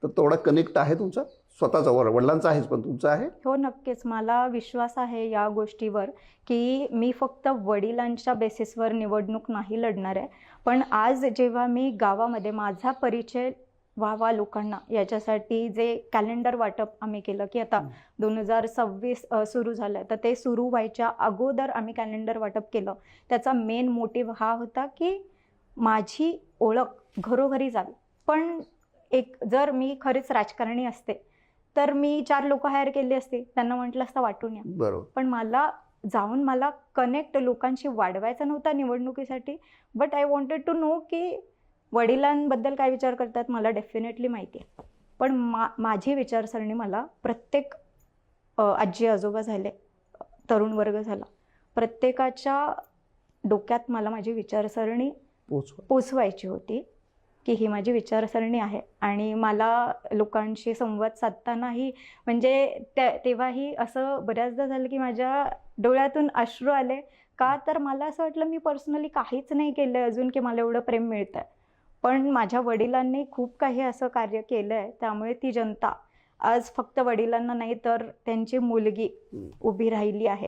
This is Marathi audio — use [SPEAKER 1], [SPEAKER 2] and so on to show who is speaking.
[SPEAKER 1] तर तेवढा कनेक्ट आहे तुमचा स्वतःचा, वडिलांचा आहेच पण तुमचा आहे?
[SPEAKER 2] हो नक्कीच, मला विश्वास आहे या गोष्टीवर की मी फक्त वडिलांच्या बेसिसवर निवडणूक नाही लढणार आहे. पण आज जेव्हा मी गावामध्ये माझा परिचय व्हावा लोकांना, याच्यासाठी जे कॅलेंडर वाटप आम्ही केलं की आता 2026 सुरू झालं, तर ते सुरू व्हायच्या अगोदर आम्ही कॅलेंडर वाटप केलं. त्याचा मेन मोटिव्ह हा होता की माझी ओळख घरोघरी जावी. पण जर मी खरीच राजकारणी असते तर मी 4 लोक हायर केली असती, त्यांना म्हटलं असतं वाटून या.
[SPEAKER 1] बरोबर.
[SPEAKER 2] पण मला कनेक्ट लोकांशी वाढवायचा नव्हता निवडणुकीसाठी, but I wanted to know की वडिलांबद्दल काय विचार करतात मला डेफिनेटली माहिती आहे. पण माझी विचारसरणी मला प्रत्येक आजी आजोबा झाले, तरुण वर्ग झाला, प्रत्येकाच्या डोक्यात मला माझी विचारसरणी पोचवायची होती की ही माझी विचारसरणी आहे. आणि मला लोकांशी संवाद साधतानाही म्हणजे तेव्हाही असं बऱ्याचदा झालं की माझ्या डोळ्यातून अश्रू आले. का तर मला असं वाटलं मी पर्सनली काहीच नाही केलं अजून की मला एवढं प्रेम मिळतं आहे. पण माझ्या वडिलांनी खूप काही असं कार्य केलं आहे, त्यामुळे ती जनता आज फक्त वडिलांना नाही तर त्यांची मुलगी उभी राहिली आहे.